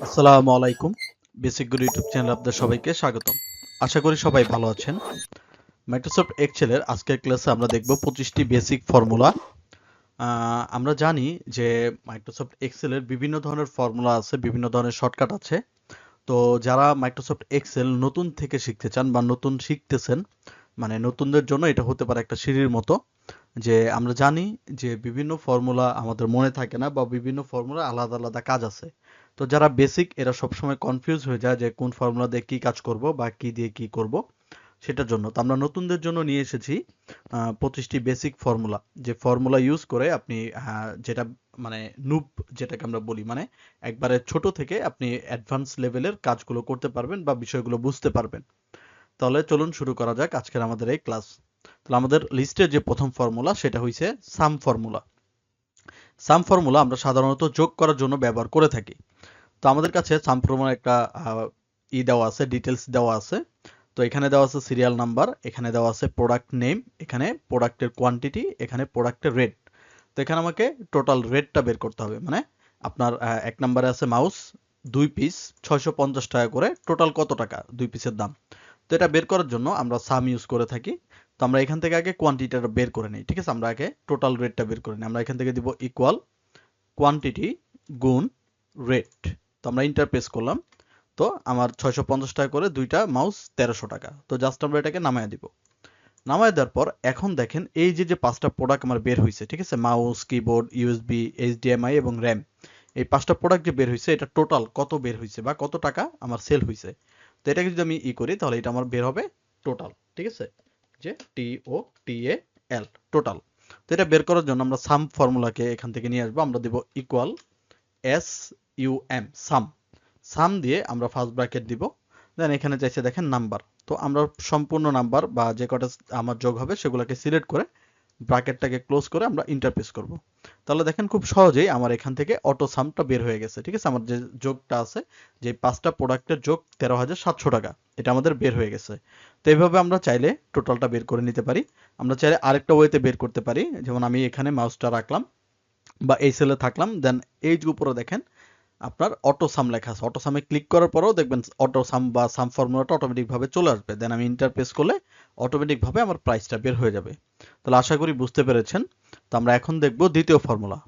আসসালামু আলাইকুম। Basic good YouTube চ্যানেলে আপনাদের সবাইকে স্বাগতম। আশা করি সবাই ভালো আছেন। মাইক্রোসফট এক্সেলের আজকের ক্লাসে আমরা দেখব 25টি বেসিক ফর্মুলা। আমরা জানি যে মাইক্রোসফট এক্সেলের বিভিন্ন ধরনের ফর্মুলা আছে, বিভিন্ন ধরনের শর্টকাট আছে। তো যারা মাইক্রোসফট এক্সেল নতুন থেকে শিখতে চান বা নতুন শিখতেছেন, মানে নতুনদের জন্য এটা হতে পারে একটা সিঁড়ির মতো। যে আমরা জানি যে বিভিন্ন ফর্মুলা আমাদের মনে থাকে না বা বিভিন্ন ফর্মুলা আলাদা আলাদা কাজ আছে। তো যারা বেসিক এরা সবসময় কনফিউজ হয়ে যায় যে কোন ফর্মুলা দিয়ে কি কাজ করব বা কি দিয়ে কি করব সেটার জন্য। তো আমরা নতুনদের জন্য নিয়ে এসেছি 25টি বেসিক ফর্মুলা, যে ফর্মুলা ইউজ করে আপনি যেটা মানে নুব যেটাকে আমরা বলি, মানে একবারে ছোট থেকে আপনি অ্যাডভান্স লেভেলের কাজগুলো করতে পারবেন বা বিষয়গুলো বুঝতে পারবেন। তাহলে চলুন শুরু করা যাক আজকের আমাদের এই ক্লাস। তাহলে আমাদের লিস্টের যে প্রথম ফর্মুলা সেটা হইছে সাম ফর্মুলা। সাম ফর্মুলা আমরা সাধারণত যোগ করার জন্য ব্যবহার করে থাকি। তো আমাদের কাছে সাম ফর্মুলার একটা দেওয়া আছে, ডিটেলস দেওয়া আছে। তো এখানে দেওয়া আছে সিরিয়াল নাম্বার, এখানে দেওয়া আছে প্রোডাক্ট নেম, এখানে প্রোডাক্টের কোয়ান্টিটি, এখানে প্রোডাক্টের রেট। তো এখানে আমাকে টোটাল রেটটা বের করতে হবে। মানে আপনার এক নম্বরে আছে মাউস 2 পিস 650 টাকা করে, টোটাল কত টাকা 2 পিসের দাম। তো এটা বের করার জন্য আমরা সাম ইউজ করে থাকি। তো আমরা এখান থেকে আগে কোয়ান্টিটিটা বের করে নিই, ঠিক আছে? আমরা আগে টোটাল রেটটা বের করে নিই। আমরা এখান থেকে দিব ইকুয়াল কোয়ান্টিটি গুণ রেট। তো আমরা ইন্টার প্রেস করলাম। তো আমার 650 টাকা করে দুইটা মাউস 1300 টাকা। তো জাস্ট আমরা এটাকে নামায় দিব। নামায় দেওয়ার পর এখন দেখেন এই যে যে পাঁচটা প্রোডাক্ট আমার বের হয়েছে, ঠিক আছে? মাউস, কিবোর্ড, ইউএসবি, এইচডিএমআই এবং র্যাম। এই পাঁচটা প্রোডাক্ট যে বের হয়েছে এটা টোটাল কত বের হয়েছে বা কত টাকা আমার সেল হয়েছে। তো এটাকে যদি আমি করি তাহলে এটা আমার বের হবে টোটাল, ঠিক আছে? যে TOTAL টোটাল। তো এটা বের করার জন্য আমরা সাম ফর্মুলাকে এখান থেকে নিয়ে আসবো। আমরা দেব ইকুয়াল SUM সাম। সাম দিয়ে আমরা ফার্স্ট ব্র্যাকেট দিব। দেন এখানে চাইছে দেখেন নাম্বার। তো আমরা সম্পূর্ণ নাম্বার বা যে কটা আমার যোগ হবে সেগুলোকে সিলেক্ট করে ব্র্যাকেটটাকে ক্লোজ করে আমরা ইন্টারপ্রেস করব। তাহলে দেখেন খুব সহজেই আমার এখান থেকে অটো সামটা বের হয়ে গেছে, ঠিক আছে? আমার যে যোগটা আছে, যে পাঁচটা প্রোডাক্টের যোগ 13,700 টাকা, এটা আমাদের বের হয়ে গেছে। তো এইভাবে আমরা চাইলে টোটালটা বের করে নিতে পারি। আমরা চাইলে আরেকটা ওয়েতে বের করতে পারি, যেমন আমি এখানে মাউসটা রাখলাম বা এই সেলে থাকলাম, দেন এই যে উপরে দেখেন আপনার অটো সাম লেখা আছে। অটো সামে ক্লিক করার পরেও দেখবেন অটো সাম বা সাম ফর্মুলাটা অটোমেটিক ভাবে চলে আসবে। দেন আমি ইন্টার প্রেস করলে অটোমেটিক ভাবে আমার প্রাইসটা বের হয়ে যাবে। তাহলে আশা করি বুঝতে পেরেছেন। তো আমরা এখন দেখব দ্বিতীয় ফর্মুলা।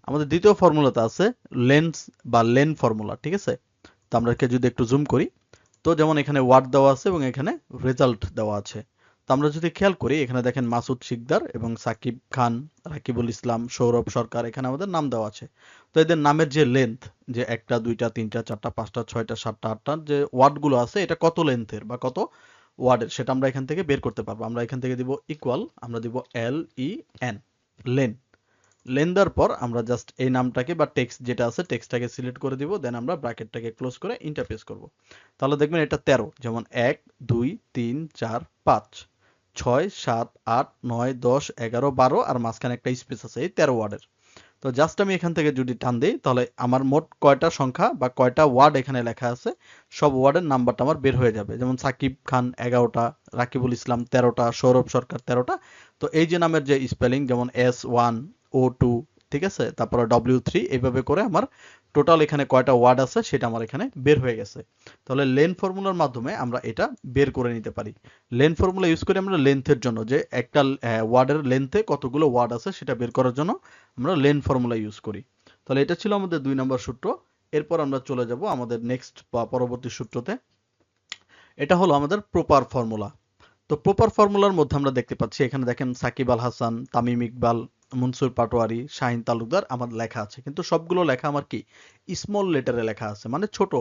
আমাদের দ্বিতীয় ফর্মুলাতে আছে লেন্স বা লেন ফর্মুলা, ঠিক আছে? তো আমরা যদি একটু জুম করি, তো যেমন এখানে ওয়ার্ড দেওয়া আছে এবং এখানে রেজাল্ট দেওয়া আছে। তো আমরা যদি খেয়াল করি এখানে দেখেন মাসুদ শিকদার এবং সাকিব খান, রাকিবুল ইসলাম, সৌরভ সরকার, এখানে আমাদের নাম দেওয়া আছে। তো এদের নামের যে লেন্থ, যে একটা দুইটা তিনটা চারটা পাঁচটা ছয়টা সাতটা আটটা যে ওয়ার্ডগুলো আছে, এটা কত লেন্থের বা কত ওয়ার্ডের সেটা আমরা এখান থেকে বের করতে পারবো। আমরা এখান থেকে দিব ইকুয়াল, আমরা দিব LEN লেন। লেন দেওয়ার পর আমরা জাস্ট এই নামটাকে বা টেক্সট যেটা আছে টেক্সটটাকে সিলেক্ট করে দিব। দেন আমরা ব্র্যাকেটটাকে ক্লোজ করে ইন্টারপ্রেস করব। তাহলে দেখবেন এটা 13, যেমন 1 2 3 4 5 6 7 8 9 10 11 12 আর মাঝখানে একটা স্পেস আছে এই 13 ওয়ার্ডের। তো জাস্ট আমি এখান থেকে যদি টান দিই তাহলে আমার মোট কয়টা সংখ্যা বা কয়টা ওয়ার্ড এখানে লেখা আছে সব ওয়ার্ডের নাম্বারটা আমার বের হয়ে যাবে। যেমন সাকিব খান 11টা, রাকিবুল ইসলাম 13টা, সৌরভ সরকার 13টা। তো এই যে নামের যে স্পেলিং, যেমন S1 O2, ঠিক আছে, তারপরে W3, এইভাবে করে আমার টোটাল এখানে কয়টা ওয়ার্ড আছে সেটা আমার এখানে বের হয়ে গেছে। তাহলে লেন ফর্মুলার মাধ্যমে আমরা এটা বের করে নিতে পারি। লেন ফর্মুলা ইউজ করি আমরা লেন্থের জন্য, যে একটা ওয়ার্ডের লেন্থে কতগুলো ওয়ার্ড আছে সেটা বের করার জন্য আমরা লেন ফর্মুলা ইউজ করি। তাহলে এটা ছিল আমাদের 2 নম্বর সূত্র। এরপর আমরা চলে যাব আমাদের নেক্সট বা পরবর্তী সূত্রতে। এটা হলো আমাদের প্রপার ফর্মুলা। তো প্রপার ফর্মুলার মধ্যে আমরা দেখতে পাচ্ছি এখানে দেখেন সাকিব আল হাসান, তামিম ইকবাল, মনসুর পাটোয়ারি, শাহিন তালুকদার আমার লেখা আছে, কিন্তু সবগুলো লেখা আমার কি স্মল লেটারে লেখা আছে, মানে ছোট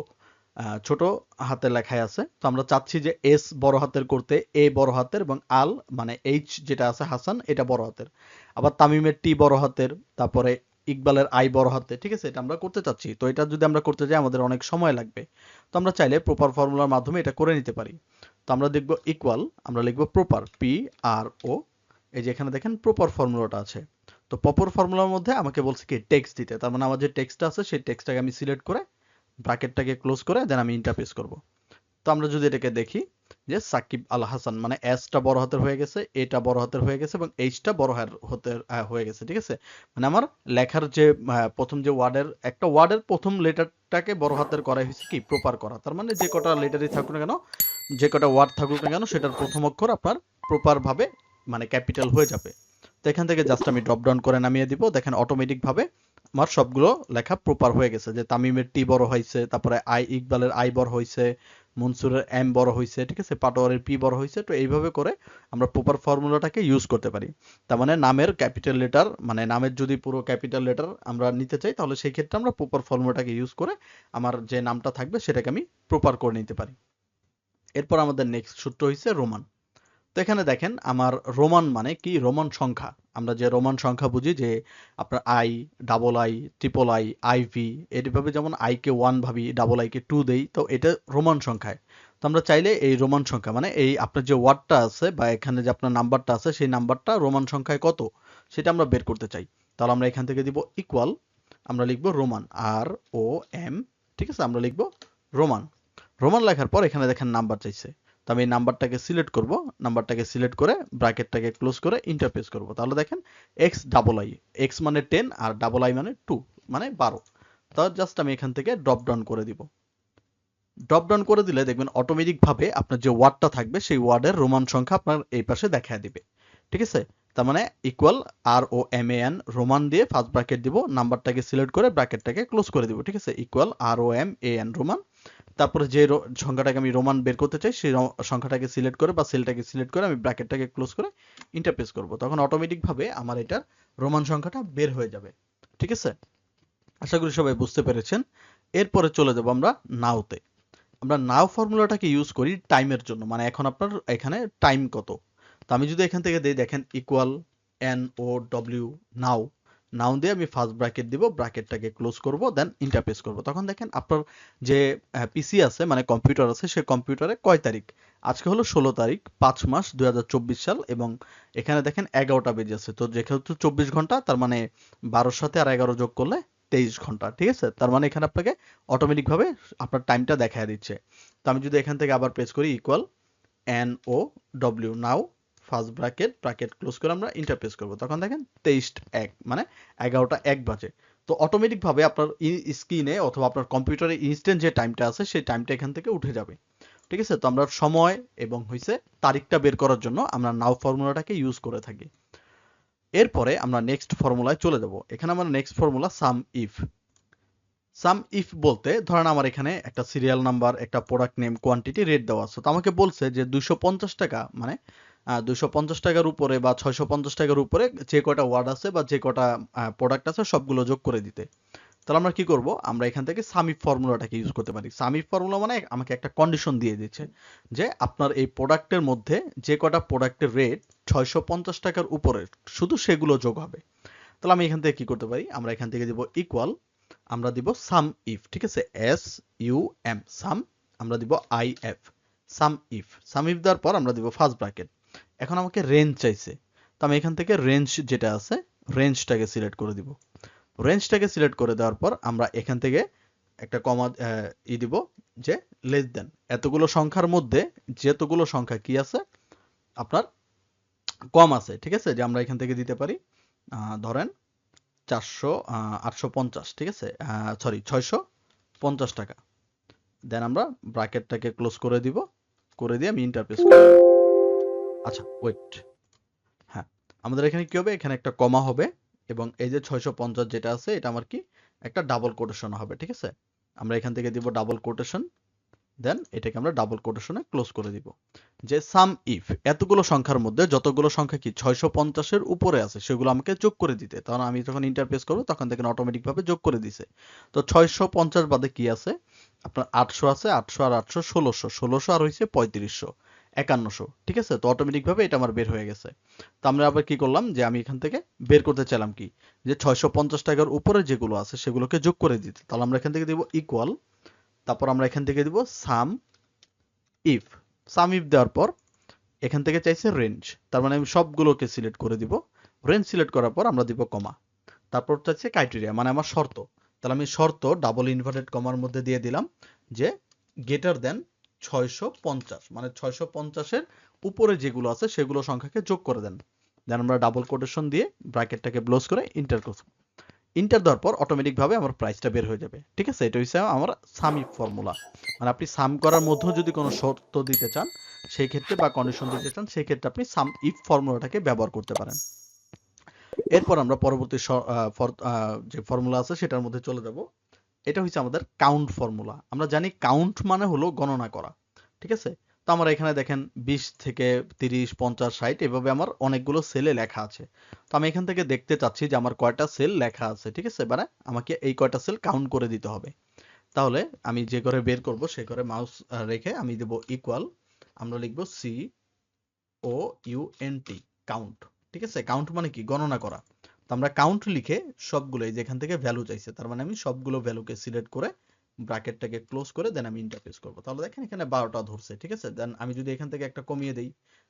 ছোট হাতে লেখায় আছে। তো আমরা চাচ্ছি যে এস বড় হাতের করতে, এ বড় হাতের এবং আল মানে এইচ যেটা আছে হাসান এটা বড় হাতের, আবার তামিমের টি বড় হাতের, তারপরে ইকবালের আই বড় হাতে, ঠিক আছে? এটা আমরা করতে চাচ্ছি। তো এটা যদি আমরা করতে যাই আমাদের অনেক সময় লাগবে। তো আমরা চাইলে প্রপার ফর্মুলার মাধ্যমে এটা করে নিতে পারি। তো আমরা দেখব ইকুয়াল, আমরা লিখব প্রপার PRO। এই যে এখানে দেখেন প্রপার ফর্মুলাটা আছে। তো প্রপার ফর্মুলার মধ্যে আমাকে বলছে কি টেক্সট দিতে, তার মানে আমার যে টেক্সটটা আছে সেই টেক্সটটাকে আমি সিলেক্ট করে ব্র্যাকেটটাকে ক্লোজ করে দেন আমি ইন্টারপ্রেস করব। তো আমরা যদি এটাকে দেখি যে সাকিব আল হাসান, মানে এসটা বড় হাতের হয়ে গেছে, এটা বড় হাতের হয়ে গেছে এবং এইচটা বড় হাতের হয়ে গেছে, ঠিক আছে। মানে আমার লেখার যে প্রথম যে ওয়ার্ডের, একটা ওয়ার্ডের প্রথম লেটারটাকে বড় হাতের করা হয়েছে কি প্রপার করা, তার মানে যে কটা লেটারই থাকুক না কেন, যে কটা ওয়ার্ড থাকুক না কেন, সেটার প্রথম অক্ষর আপনার প্রপার ভাবে মানে ক্যাপিটাল হয়ে যাবে। তো এখান থেকে জাস্ট আমি ড্রপ ডাউন করে নামিয়ে দিব, দেখেন অটোমেটিক ভাবে আমার সবগুলো লেখা প্রপার হয়ে গেছে, যে তামিমের টি বড় হয়েছে, তারপরে ইকবালের আই বড় হয়েছে, মনসুরের এম বড় হয়েছে, ঠিক আছে, পাটোয়ারের পি বড় হয়েছে। তো এইভাবে করে আমরা প্রপার ফর্মুলাটাকে ইউজ করতে পারি। তার মানে নামের ক্যাপিটাল লেটার, মানে নামের যদি পুরো ক্যাপিটাল লেটার আমরা নিতে চাই, তাহলে সেই ক্ষেত্রে আমরা প্রপার ফর্মুলাটাকে ইউজ করে আমার যে নামটা থাকবে সেটাকে আমি প্রপার করে নিতে পারি। এরপর আমাদের নেক্সট সূত্র হচ্ছে রোমান। তো এখানে দেখেন আমার রোমান মানে কি, রোমান সংখ্যা। আমরা যে রোমান সংখ্যা বুঝি যে আপনার I, double I, triple I, IV, এইভাবে যেমন আই কে 1 ভাবি, ডাবল আই কে 2 দেই, তো এটা রোমান সংখ্যায়। তো আমরা চাইলে এই রোমান সংখ্যা মানে এই আপনার যে ওয়ার্ডটা আছে বা এখানে যে আপনার নাম্বারটা আছে সেই নাম্বারটা রোমান সংখ্যায় কত সেটা আমরা বের করতে চাই। তাহলে আমরা এখান থেকে দিব ইকুয়াল, আমরা লিখব রোমান, আর ও এম, ঠিক আছে, আমরা লিখব রোমান। রোমান লেখার পর এখানে দেখেন নাম্বার চাইছে, তো আমি এই নাম্বারটাকে সিলেক্ট করব, নাম্বারটাকে সিলেক্ট করে ব্র্যাকেটটাকে ক্লোজ করে ইন্টার প্রেস করব। তাহলে দেখেন এক্স ডাবল আই, এক্স মানে 10 আর ডাবল আই মানে 2, মানে 12। তো জাস্ট আমি এখান থেকে ড্রপ ডাউন করে দিব। ড্রপ ডাউন করে দিলে দেখবেন অটোমেটিক ভাবে আপনার যে ওয়ার্ডটা থাকবে সেই ওয়ার্ডের রোমান সংখ্যা আপনার এই পাশে দেখায় দিবে, ঠিক আছে। তার মানে equal R O M A N roman দিয়ে ফার্স্ট ব্র্যাকেট দিব, নাম্বারটাকে সিলেক্ট করে ব্র্যাকেটটাকে ক্লোজ করে দিব, ঠিক আছে, equal R O M A N roman. তারপরে যে সংখ্যাটাকে আমি রোমান বের করতে চাই সেই সংখ্যাটাকে সিলেক্ট করে বা সেলটাকে সিলেক্ট করে আমি ব্র্যাকেটটাকে ক্লোজ করে ইন্টারপ্রেস করব, তখন অটোমেটিক ভাবে আমার এটার রোমান সংখ্যাটা বের হয়ে যাবে, ঠিক আছে। আশা করি সবাই বুঝতে পেরেছেন। এরপরে চলে যাব আমরা নাওতে। আমরা নাও ফর্মুলাটাকে ইউজ করি টাইমের জন্য, মানে এখন আপনার এখানে টাইম কত। তো আমি যদি এখান থেকে দিই, দেখেন ইকুয়াল এন ও ডব্লিউ নাও, নাও দিয়ে আমি ফার্স্ট ব্র্যাকেট দিব, ব্র্যাকেটটাকে ক্লোজ করব, দেন ইন্টারপ্রেস করব। তখন দেখেন আপনার যে পিসি আছে মানে কম্পিউটার আছে, সে কম্পিউটারে কয় তারিখ, আজকে হলো 16 তারিখ 5 মাস 2024 সাল, এবং এখানে দেখেন 11টা বেজে আছে। তো যেহেতু 24 ঘন্টা, তার মানে 12 সাথে আর 11 যোগ করলে 23 ঘন্টা, ঠিক আছে। তার মানে এখানে আপনাকে অটোমেটিক ভাবে আপনার টাইমটা দেখায় দিচ্ছে। তো আমি যদি এখান থেকে আবার প্রেস করি ইকুয়াল এন ও ডব্লিউ নাও ফার্স্ট ব্র্যাকেট, ব্র্যাকেট ক্লোজ করে আমরা ইন্টারপ্রেস করব, তখন দেখেন 23:01 মানে 11টা 1 বাজে। তো অটোমেটিক ভাবে আপনার স্ক্রিনে অথবা আপনার কম্পিউটারে ইনস্ট্যান্ট যে টাইমটা আছে সেই টাইমটা এখান থেকে উঠে যাবে, ঠিক আছে। তো আমরা সময় এবং হইছে তারিখটা বের করার জন্য আমরা নাও ফর্মুলাটাকে ইউজ করে থাকি। এরপরে আমরা নেক্সট ফর্মুলায় চলে যাব। এখানে আমরা next formula some if. Some if বলতে ধরেন আমার এখানে একটা সিরিয়াল নাম্বার, একটা প্রোডাক্ট নেম, কোয়ান্টিটি, রেট দেওয়া আছে। তো আমাকে বলছে যে 250 টাকা মানে 250 টাকার উপরে বা 650 টাকার উপরে যে কয়টা ওয়ার্ড আছে বা যে কয়টা প্রোডাক্ট আছে সবগুলো যোগ করে দিতে। তাহলে আমরা কি করব, আমরা এখান থেকে সাম ইফ ফর্মুলাটাকে ইউজ করতে পারি। সাম ইফ ফর্মুলা মানে আমাকে একটা কন্ডিশন দিয়ে দিচ্ছে যে আপনার এই প্রোডাক্টের মধ্যে যে কয়টা প্রোডাক্টের রেট 650 টাকার উপরে শুধু সেগুলো যোগ হবে। তাহলে আমি এখান থেকে কি করতে পারি, আমরা এখান থেকে দিব ইকুয়াল, আমরা দিব সাম ইফ, ঠিক আছে, এস ইউ এম সাম, আমরা দিব I F some if. Some if দেওয়ার পর আমরা দিব ফার্স্ট ব্র্যাকেট। এখন আমাকে রেঞ্জ চাইছে, তো আমি এখান থেকে রেঞ্জ যেটা আছে রেঞ্জটাকে সিলেক্ট করে দিব। রেঞ্জটাকে সিলেক্ট করে দেওয়ার পর আমরা এখান থেকে একটা কমা দিব যে লেস দেন এতগুলো সংখ্যার মধ্যে যেতগুলো সংখ্যা কি আছে আপনার কম আছে, ঠিক আছে, যে আমরা এখান থেকে দিতে পারি ধরেন 850, ঠিক আছে, সরি 650 টাকা। দেন আমরা ব্র্যাকেটটাকে ক্লোজ করে দিব, করে দিয়ে আমি ইন্টারপ্রেস করব। আচ্ছা ওয়েট, হ্যাঁ, আমাদের এখানে কি হবে, এখানে একটা কমা হবে এবং এই যে 650 যেটা আছে এটা আমার কি একটা ডাবল কোটেশন হবে, ঠিক আছে। আমরা এখান থেকে দিব ডাবল কোটেশন, দেন এটাকে আমরা ডাবল কোটেশনে ক্লোজ করে দিব যে সাম ইফ এতগুলো সংখ্যার মধ্যে যতগুলো সংখ্যা কি 650-এর উপরে আছে সেগুলো আমাকে যোগ করে দিতে। তখন আমি যখন ইন্টারপ্রেস করবো তখন দেখেন অটোমেটিক ভাবে যোগ করে দিছে। তো 650 বাদে কি আছে আপনার 800 আছে, 800 আর 800 1600, 1600 আর হইছে 3500, 5100, ঠিক আছে। তো অটোমেটিক ভাবে এটা আমার বের হয়ে গেছে। তো আমরা আবার কি করলাম যে আমি এখান থেকে বের করতে চাইলাম কি যে 650 টাকার উপরে যেগুলো আছে সেগুলোকে যোগ করে দিতে। তাহলে আমরা এখান থেকে দিব ইকুয়াল, তারপর আমরা এখান থেকে দিব সাম ইফ। সাম ইফ দেওয়ার পর এখান থেকে চাইছে রেঞ্জ, তার মানে আমি সবগুলোকে সিলেক্ট করে দিব। রেঞ্জ সিলেক্ট করার পর আমরা দিব কমা, তারপর চাইছে ক্রাইটেরিয়া মানে আমার শর্ত। তাহলে আমি শর্ত ডাবল ইনভার্টেড কমার মধ্যে দিয়ে দিলাম যে গ্রেটার দেন 650, মানে 650-এর উপরে যেগুলো আছে সেগুলো সংখ্যাকে যোগ করে দেন। দেন আমরা ডাবল কোটেশন দিয়ে ব্র্যাকেটটাকে ক্লোজ করে ইন্টার করব। ইন্টার দেওয়ার পর অটোমেটিক ভাবে আমার প্রাইসটা বের হয়ে যাবে। ঠিক আছে, এটা হচ্ছে আমার সাম ইফ ফর্মুলা। মানে আপনি সাম করার মধ্যেও যদি কোনো শর্ত দিতে চান সেই ক্ষেত্রে, বা কন্ডিশন দিতে চান সেই ক্ষেত্রে আপনি সাম ইফ ফর্মুলাটাকে ব্যবহার করতে পারেন। এরপর আমরা পরবর্তী যে ফর্মুলা আছে সেটার মধ্যে চলে যাব। এটা হচ্ছে আমাদের কাউন্ট ফর্মুলা। আমরা জানি কাউন্ট মানে হলো গণনা করা। ঠিক আছে, তো আমরা এখানে দেখেন 20 থেকে 30, 50, 60 এভাবে আমার অনেকগুলো সেলে লেখা আছে। তো আমি এখান থেকে দেখতে চাচ্ছি যে আমার কয়টা সেল লেখা আছে। ঠিক আছে, মানে আমাকে এই কয়টা সেল কাউন্ট করে দিতে হবে। তাহলে আমি যে করে বের করব সে করে মাউস রেখে আমি দেব ইকুয়াল, আমরা লিখব COUNT, কাউন্ট। ঠিক আছে, কাউন্ট মানে কি? গণনা করা। তো আমরা কাউন্ট লিখে সবগুলো, এই যেখান থেকে ভ্যালু চাইছে তার মানে আমি সবগুলো ভ্যালুকে সিলেক্ট করে ব্র্যাকেটটাকে ক্লোজ করে দেন আমি ইন্টারফেস করব। তাহলে দেখেন এখানে 12টা ধরছে। ঠিক আছে, দেন আমি যদি এখান থেকে একটা কমিয়ে দেই,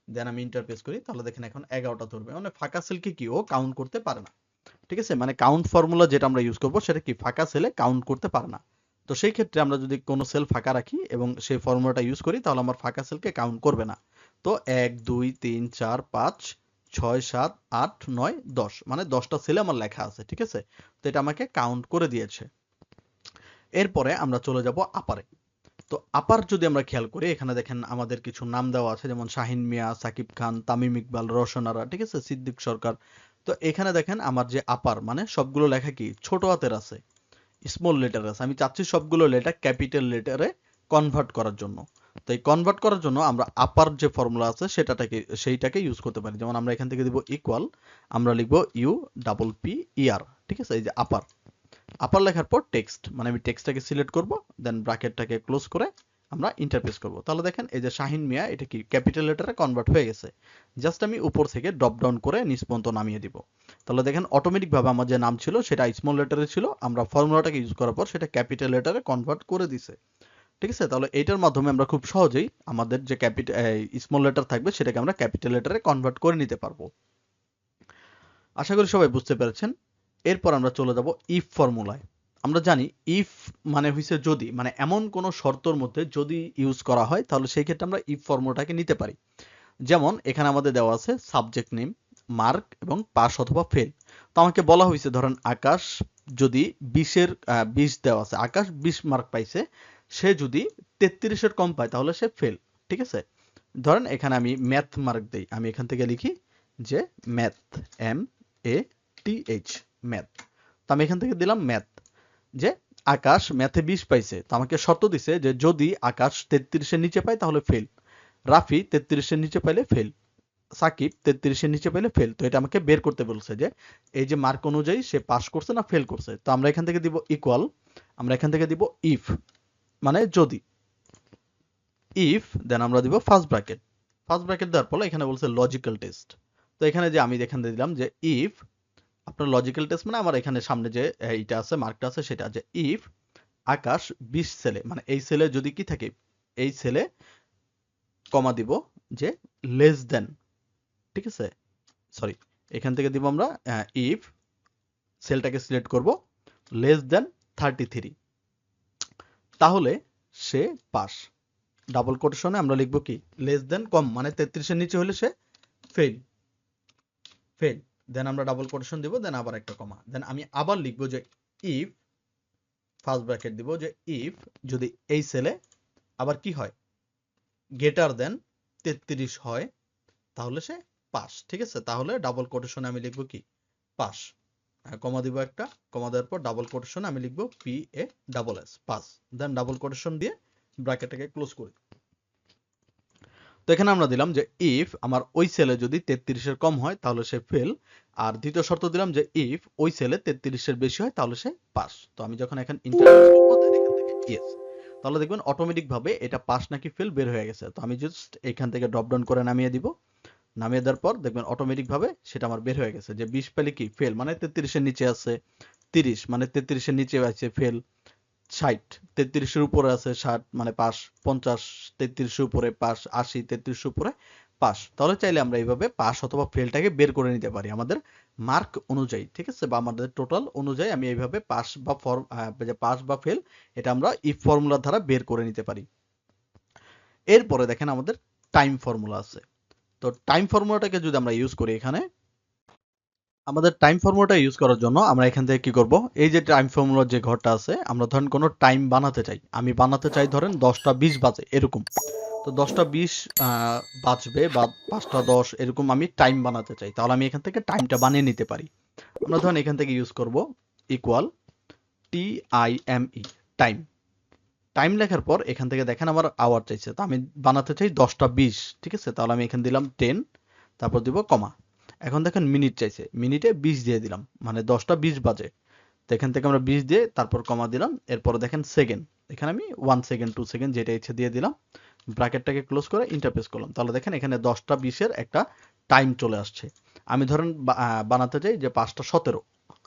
দেন আমি ইন্টারফেস করি, তাহলে দেখেন এখন 11টা ধরবে। মানে ফাঁকা সেলকে কি ও কাউন্ট করতে পারে না। ঠিক আছে, মানে কাউন্ট ফর্মুলা যেটা আমরা ইউজ করব সেটা কি ফাঁকা সেলে কাউন্ট করতে পারে না। তো সেই ক্ষেত্রে আমরা যদি কোনো সেল ফাঁকা রাখি এবং সেই ফর্মুলাটা ইউজ করি তাহলে আমার ফাঁকা সেলকে কাউন্ট করবে না। তো 1 2 3 4 5 6 7 8 9 10, মানে 10টা সেলে আমার লেখা আছে। ঠিক আছে, তো এটা আমাকে কাউন্ট করে দিয়েছে। এরপরে আমরা চলে যাব আপারে। তো আপার যদি আমরা খেয়াল করি, এখানে দেখেন আমাদের কিছু নাম দেওয়া আছে, যেমন শাহিন মিয়া, সাকিব খান, তামিম ইকবাল, রওশন আরা, ঠিক আছে, সিদ্দিক সরকার। তো এখানে দেখেন আমার যে আপার মানে সবগুলো লেখা কি ছোট হাতের আছে, স্মল লেটার আছে। আমি চাচ্ছি সবগুলো লেটার ক্যাপিটাল লেটারে কনভার্ট করার জন্য। তো এই কনভার্ট করার জন্য আমরা আপার যে ফর্মুলা আছে সেইটাকে ইউজ করতে পারি। যেমন আমরা এখান থেকে দিব ইকুয়াল, আমরা লিখব UPPER। ঠিক আছে, এই যে আপার। আপার লেখার পর টেক্সট, মানে আমি টেক্সটটাকে সিলেক্ট করব, দেন ব্র্যাকেটটাকে ক্লোজ করে আমরা ইন্টারফেস করব। তাহলে দেখেন এই যে শাহিন মিয়া, এটা কি ক্যাপিটাল লেটারে কনভার্ট হয়ে গেছে। জাস্ট আমি উপর থেকে ড্রপ ডাউন করে নিচ পর্যন্ত নামিয়ে দিব। তাহলে দেখেন অটোমেটিক ভাবে আমার যে নাম ছিল সেটা স্মল লেটারে ছিল, আমরা ফর্মুলাটাকে ইউজ করার পর সেটা ক্যাপিটাল লেটারে কনভার্ট করে দিছে। ঠিক আছে, তাহলে এইটার মাধ্যমে আমরা খুব সহজেই আমাদের যে স্মল লেটার থাকবে সেটাকে আমরা ক্যাপিটাল লেটারে কনভার্ট করে নিতে পারবো। আশা করি সবাই বুঝতে পেরেছেন। এরপর আমরা চলে যাব ইফ ফর্মুলায়। আমরা জানি ইফ মানে হইছে যদি, মানে এমন কোন শর্তর মধ্যে যদি ইউজ করা হয় তাহলে সেই ক্ষেত্রে আমরা ইফ ফর্মুলাটাকে নিতে পারি। যেমন এখানে আমাদের দেওয়া আছে সাবজেক্ট নেম, মার্ক এবং পাস অথবা ফেল। তো আমাকে বলা হয়েছে ধরেন আকাশ যদি 20 দেওয়া আছে, আকাশ 20 মার্ক পাইছে, সে যদি 33-এর কম পায় তাহলে সে ফেল। ঠিক আছে, ধরেন এখানে আমি ম্যাথ মার্ক দেই, আমি এখান থেকে লিখি যে ম্যাথ, MATH, ম্যাথ। তো আমি এখান থেকে দিলাম ম্যাথ, যে আকাশ ম্যাথে 20 পাইছে, তো আমাকে শর্ত দিছে যে যদি আকাশ 33-এর নিচে পায় তাহলে ফেল, রাফি 33-এর নিচে পাইলে ফেল, সাকিব 33-এর নিচে পাইলে ফেল। তো এটা আমাকে বের করতে বলছে যে এই যে মার্ক অনুযায়ী সে পাস করছে না ফেল করছে। তো আমরা এখান থেকে দিব ইকুয়াল, আমরা এখান থেকে দিব ইফ, মানে যদি, ইফ, দেন আমরা দিব ফার্স্ট ব্র্যাকেট। ফার্স্ট ব্র্যাকেট দেওয়ার পর এখানে বলছে লজিক্যাল টেস্ট। তো এখানে যে আমি এখানে দিলাম যে ইফ, আপনার লজিক্যাল টেস্ট মানে আমার এখানে সামনে যে এইটা আছে মার্কটা আছে সেটা, যে ইফ আকাশ 20 সেলে, মানে এই সেলে যদি কি থাকে, এই সেলে কমা দিব যে লেস দেন, ঠিক আছে, সরি, এখান থেকে দিব আমরা ইফ, সেলটাকে সিলেক্ট করব, লেস দেন 33, তাহলে সে পাস। ডাবল কোটেশনে আমরা লিখব কি লেস দেন, কম মানে 33-এর নিচে হলে সে ফেল, ফেল। দেন আমরা ডাবল কোটেশন দিব, দেন আবার একটা কমা, দেন আমি আবার লিখব যে ইফ, ফার্স্ট ব্র্যাকেট দিব যে ইফ যদি এই সেলে আবার কি হয় গ্রেটার দেন 33 হয় তাহলে সে পাস। ঠিক আছে, তাহলে ডাবল কোটেশনে আমি লিখব কি পাস, কমা দিব একটা, কমা দেওয়ার পর ডাবল কোটেশনে আমি লিখব PASS, পাস। দেন ডাবল কোটেশন দিয়ে ব্র্যাকেটটাকে ক্লোজ করি। তো এখানে আমরা দিলাম যে ইফ আমার ওই সেলে যদি 33-এর কম হয় তাহলে সে ফেল, আর দ্বিতীয় শর্ত দিলাম যে ইফ ওই সেলে 33-এর বেশি হয় তাহলে সে পাস। তো আমি যখন এখন ইন্টারফেস করব দেন এখান থেকে ইয়েস, তাহলে দেখবেন অটোমেটিক ভাবে এটা পাস নাকি ফেল বের হয়ে গেছে। তো আমি জাস্ট এখান থেকে ড্রপ ডাউন করে নামিয়ে দিব, নামিয়ে দেওয়ার পর দেখবেন অটোমেটিক ভাবে সেটা আমার বের হয়ে গেছে যে 20 পেলে কি ফেল, মানে 33-এর নিচে আছে, 30 মানে 33-এর নিচে আছে ফেল, 60 33-এর উপরে আছে 60 মানে পাস, 50 33-এর উপরে পাস, 80 33-এর উপরে পাস। তাহলে চাইলে আমরা এইভাবে পাস অথবা ফেলটাকে বের করে নিতে পারি আমাদের মার্ক অনুযায়ী। ঠিক আছে, বা আমাদের টোটাল অনুযায়ী আমি এইভাবে পাস বা পাস বা ফেল এটা আমরা ইফ ফর্মুলা দ্বারা বের করে নিতে পারি। এরপরে দেখেন আমাদের টাইম ফর্মুলা আছে। তো টাইম ফর্মুলাটাকে যদি আমরা ইউজ করি এখানে, আমাদের টাইম ফর্মুলাটা ইউজ করার জন্য আমরা এখান থেকে কি করব, এই যে টাইম ফর্মুলার যে ঘরটা আছে, আমরা ধরেন কোনো টাইম বানাতে চাই, আমি বানাতে চাই ধরেন 10টা 20 বাজে এরকম। তো 10টা 20 বাজবে বা 5টা 10 এরকম আমি টাইম বানাতে চাই, তাহলে আমি এখান থেকে টাইমটা বানিয়ে নিতে পারি। আমরা ধরেন এখান থেকে ইউজ করব ইকুয়াল TIME, টাইম। টাইম লেখার পর এখান থেকে দেখেন আমার আওয়ার চাইছে, তো আমি বানাতে চাই 10টা 20, ঠিক আছে, তাহলে আমি এখানে দিলাম 10, তারপর দিব কমা। এখন দেখেন মিনিট চাইছে, মিনিটে 20 দিয়ে দিলাম, মানে 10টা 20 বাজে। তো এখান থেকে আমরা 20 দিয়ে তারপর কমা দিলাম। এরপরে দেখেন সেকেন্ড, এখানে আমি 1 সেকেন্ড 2 সেকেন্ড যেটা ইচ্ছে দিয়ে দিলাম, ব্র্যাকেটটাকে ক্লোজ করে ইন্টারপ্রেস করলাম। তাহলে দেখেন এখানে 10টা 20-এর একটা টাইম চলে আসছে। আমি ধরেন বানাতে চাই যে 5টা 17,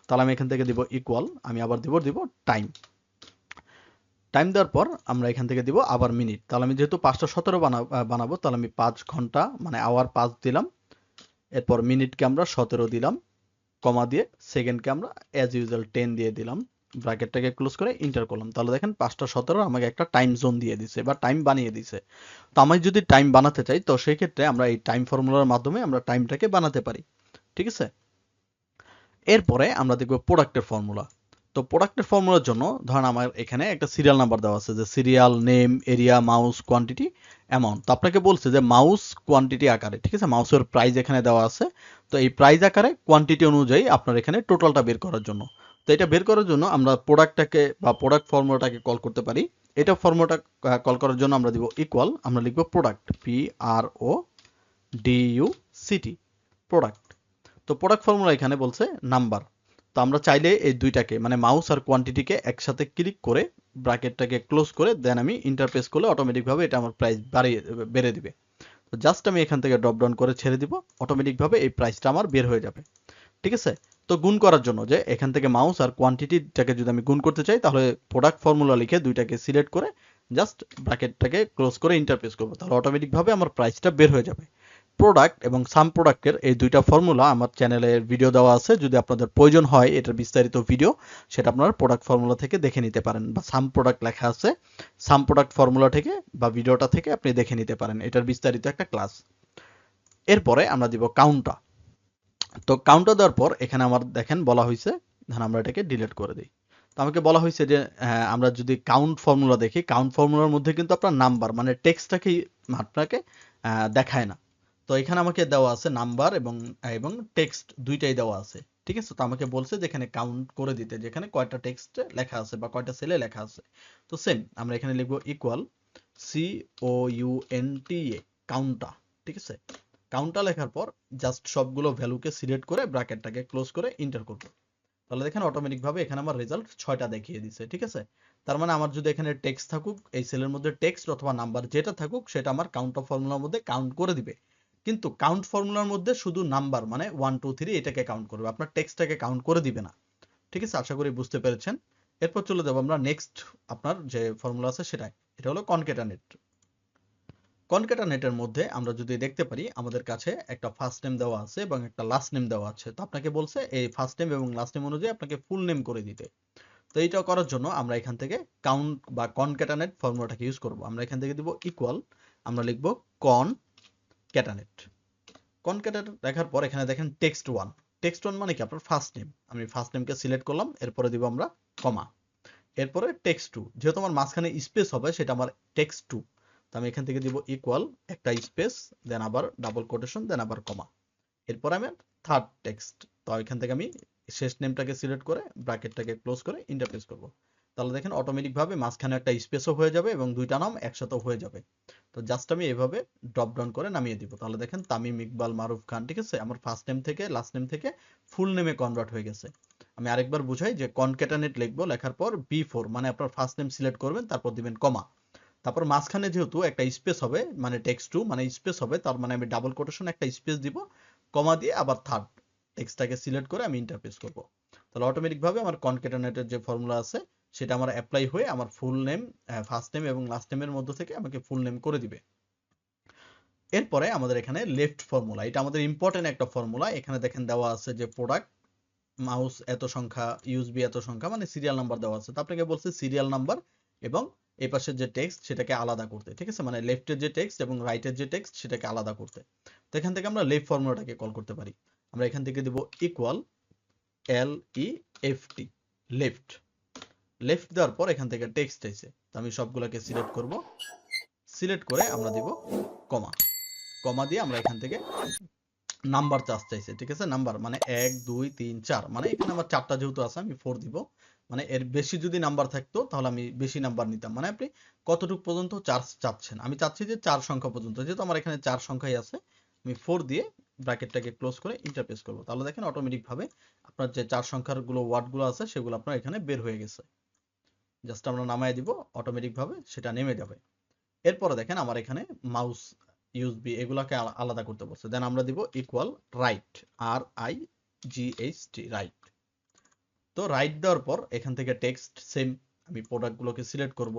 তাহলে আমি এখান থেকে দিব ইকুয়াল, আমি আবার দিব টাইম। টাইম দেওয়ার পর আমরা এখান থেকে দিব আবার মিনিট, তাহলে আমি যেহেতু 5টা 17 বানাবো, তাহলে আমি 5 ঘন্টা মানে আওয়ার 5 দিলাম। এরপর মিনিটকে আমরা 17 দিলাম, কমা দিয়ে সেকেন্ডকে আমরা অ্যাজ ইউজুয়াল 10 দিয়ে দিলাম, ব্র্যাকেটটাকে ক্লোজ করে ইন্টার করলাম। তাহলে দেখেন 5টা 17 আমাকে একটা টাইম জোন দিয়ে দিছে বা টাইম বানিয়ে দিছে। তো আমি যদি টাইম বানাতে চাই, তো সেই ক্ষেত্রে আমরা এই টাইম ফর্মুলার মাধ্যমে আমরা টাইমটাকে বানাতে পারি, ঠিক আছে। এরপরে আমরা দেখব প্রোডাক্টের ফর্মুলা। তো প্রোডাক্টের ফর্মুলার জন্য ধরেন আমার এখানে একটা সিরিয়াল নাম্বার দেওয়া আছে, যে serial name, area, mouse, quantity, amount. তো আপনাকে বলছে যে মাউস কোয়ান্টিটি আকারে, ঠিক আছে, মাউসের প্রাইস এখানে দেওয়া আছে। তো এই প্রাইস আকারে কোয়ান্টিটি অনুযায়ী আপনার এখানে টোটালটা বের করার জন্য, তো এটা বের করার জন্য আমরা প্রোডাক্টটাকে বা প্রোডাক্ট ফর্মুলাটাকে কল করতে পারি। এটা ফর্মুলাটা কল করার জন্য আমরা দিব ইকুয়াল, আমরা লিখব প্রোডাক্ট, PRODUCT, প্রোডাক্ট। তো প্রোডাক্ট ফর্মুলা এখানে বলছে নাম্বার। তো আমরা চাইলে এই দুইটাকে মানে মাউস আর কোয়ান্টিটিকে একসাথে ক্লিক করে ব্র্যাকেটটাকে ক্লোজ করে দেন আমি ইন্টারপ্রেস করলে অটোমেটিকভাবে এটা আমার প্রাইস বেড়ে দিবে। তো জাস্ট আমি এখান থেকে ড্রপ ডাউন করে ছেড়ে দিব, অটোমেটিকভাবে এই প্রাইসটা আমার বের হয়ে যাবে, ঠিক আছে। তো গুণ করার জন্য যে এখান থেকে মাউস আর কোয়ান্টিটিটাকে যদি আমি গুণ করতে চাই, তাহলে প্রোডাক্ট ফর্মুলা লিখে দুইটাকে সিলেক্ট করে জাস্ট ব্র্যাকেটটাকে ক্লোজ করে ইন্টারপ্রেস করবো, তাহলে অটোমেটিকভাবে আমার প্রাইসটা বের হয়ে যাবে। প্রোডাক্ট এবং সাম প্রোডাক্টের এই দুইটা ফর্মুলা আমার চ্যানেলের ভিডিও দেওয়া আছে, যদি আপনাদের প্রয়োজন হয় এটার বিস্তারিত ভিডিও, সেটা আপনারা প্রোডাক্ট ফর্মুলা থেকে দেখে নিতে পারেন, বা সাম প্রোডাক্ট লেখা আছে, সাম প্রোডাক্ট ফর্মুলা থেকে বা ভিডিওটা থেকে আপনি দেখে নিতে পারেন, এটার বিস্তারিত একটা ক্লাস। এরপরে আমরা দিব কাউন্টটা। তো কাউন্টটা দেওয়ার পর এখানে আমার দেখেন বলা হয়েছে, ধরেন আমরা এটাকে ডিলিট করে দিই। তো আমাকে বলা হয়েছে যে আমরা যদি কাউন্ট ফর্মুলা দেখি, কাউন্ট ফর্মুলার মধ্যে কিন্তু আপনার নাম্বার মানে টেক্সটটাকে আপনাকে দেখায় না। তো এখানে আমাকে দেওয়া আছে নাম্বার এবং এবং টেক্সট দুইটাই দেওয়া আছে, ঠিক আছে। তো আমাকে বলছে যে এখানে কাউন্ট করে দিতে, যেখানে কয়টা টেক্সট লেখা আছে বা কয়টা সেলে লেখা আছে। তো সেম আমরা এখানে লিখবো ইকুয়াল COUNTA, কাউন্টা, ঠিক আছে। কাউন্টা লেখার পর জাস্ট সবগুলো ভ্যালুকে সিলেক্ট করে ব্র্যাকেটটাকে ক্লোজ করে ইন্টার করব। তাহলে দেখেন অটোমেটিকভাবে এখানে আমার রেজাল্ট 6টা দেখিয়ে দিচ্ছে, ঠিক আছে। তার মানে আমার যদি এখানে টেক্সট থাকুক, এই সেলের মধ্যে টেক্সট অথবা নাম্বার যেটা থাকুক, সেটা আমার কাউন্ট ফর্মুলার মধ্যে কাউন্ট করে দিবে। কিন্তু কাউন্ট ফর্মুলার মধ্যে শুধু নাম্বার মানে 1 2 3 এটাকে কাউন্ট করবে, আপনার টেক্সটটাকে কাউন্ট করে দিবে না, ঠিক আছে। আশা করি বুঝতে পেরেছেন। এরপর চলে যাব আমরা নেক্সট, আপনার যে ফর্মুলা আছে সেটাই, এটা হলো কনক্যাটানেট। কনক্যাটানেটের মধ্যে আমরা যদি দেখতে পারি আমাদের কাছে একটা ফার্স্ট নেম দেওয়া আছে এবং একটা লাস্ট নেম দেওয়া আছে। তো আপনাকে বলছে এই ফার্স্ট নেম এবং লাস্ট নেম অনুযায়ী আপনাকে ফুল নেম করে দিতে। তো এইটা করার জন্য আমরা এখান থেকে কাউন্ট বা কনক্যাটানেট ফর্মুলাটাকে ইউজ করব। আমরা এখান থেকে দিব ইকুয়াল, আমরা লিখব কনক্যাটানেট। কনক্যাটানেট লেখার পর এখানে দেখেন টেক্সট 1, টেক্সট 1 মানে কি আপনার ফার্স্ট নেম, আমি ফার্স্ট নেমকে সিলেক্ট করলাম, এরপরে দিব আমরা কমা, এরপরে টেক্সট 2, যেহেতু আমার মাঝখানে স্পেস হবে সেটা আমার টেক্সট 2, তো আমি এখান থেকে দিব ইকুয়াল একটা স্পেস, দেন আবার ডাবল কোটেশন, দেন আবার কমা, এরপর আমি থার্ড টেক্সট। তো এখান থেকে আমি শেষ নেমটাকে সিলেক্ট করে ব্র্যাকেটটাকে ক্লোজ করে ইন্টারপ্রেস করব। তাহলে দেখেন অটোমেটিক ভাবে মাঝখানে একটা স্পেসও হয়ে যাবে এবং দুইটা নাম একসাথে হয়ে যাবে। তো জাস্ট আমি এভাবে ড্রপ ডাউন করে নামিয়ে দিব, তাহলে দেখেন তামিম ইকবাল মারুফ খান, ঠিক আছে, আমার ফার্স্ট নেম থেকে লাস্ট নেম থেকে ফুল নেমে কনভার্ট হয়ে গেছে। আমি আরেকবার বুঝাই যে কনক্যাটানেট লিখবো, লেখার পর B4 মানে আপনার ফার্স্ট নেম সিলেক্ট করবেন, তারপর দিবেন কমা, তারপর মাঝখানে যেহেতু একটা স্পেস হবে মানে টেক্সট 2 মানে স্পেস হবে, তার মানে আমি ডাবল কোটেশন একটা স্পেস দিব, কমা দিয়ে আবার থার্ড টেক্সটটাকে সিলেক্ট করে আমি ইন্টারপ্রেস করব। তাহলে অটোমেটিক ভাবে আমার কনক্যাটানেটের যে ফর্মুলা আছে সেটা আমার অ্যাপ্লাই হয়ে আমার ফুল নেম, ফার্স্ট নেম এবং লাস্ট নেমের মধ্যে থেকে আমাকে ফুল নেম করে দিবে। এরপরে আমাদের এখানে লেফট ফর্মুলা, এটা আমাদের ইম্পর্টেন্ট একটা ফর্মুলা। এখানে দেখেন দেওয়া আছে যে প্রোডাক্ট মাউস এত সংখ্যা, ইউএসবি এত সংখ্যা, মানে সিরিয়াল নাম্বার দেওয়া আছে। তো আপনাকে বলছে সিরিয়াল নাম্বার এবং এই পাশের যে টেক্সট সেটাকে আলাদা করতে, ঠিক আছে, মানে লেফটের যে টেক্সট এবং রাইটের যে টেক্সট সেটাকে আলাদা করতে। তো এখান থেকে আমরা লেফট ফর্মুলাটাকে কল করতে পারি। আমরা এখান থেকে দেব ইকুয়াল LEFT, লেফট। লেফট দেওয়ার পর এখান থেকে টেক্সট চাইছে, তো আমি সবগুলোকে সিলেক্ট করব। সিলেক্ট করে আমরা দিব কমা। কমা দিয়ে আমরা এখান থেকে নাম্বার চাইছে, ঠিক আছে, নাম্বার মানে 1 2 3 4, মানে এখানে আমার 4টা যেহেতু আছে আমি 4 দিব। মানে এর বেশি যদি নাম্বার থাকতো তাহলে আমি বেশি নাম্বার নিতাম। মানে আপনি কতটুকু পর্যন্ত চাচ্ছেন, আমি চাচ্ছি যে 4 সংখ্যা পর্যন্ত, যেহেতু আমার এখানে 4 সংখ্যাই আছে আমি 4 দিয়ে ব্র্যাকেটটাকে ক্লোজ করে এন্টার প্রেস করব। তাহলে দেখেন অটোমেটিক ভাবে আপনার যে 4 সংখ্যার গুলো ওয়ার্ড গুলো আছে সেগুলো আপনার এখানে বের হয়ে গেছে। জাস্ট আমরা নামায় দিব, অটোমেটিক ভাবে সেটা নেমে যাবে। এরপরে দেখেন আমার এখানে মাউস ইউএসবি এগুলাকে আলাদা করতে বলছে। দেন আমরা দিব ইকুয়াল রাইট, RIGHT, রাইট। তো রাইট দেওয়ার পর এখান থেকে টেক্সট সেম, আমি প্রোডাক্টগুলোকে সিলেক্ট করব।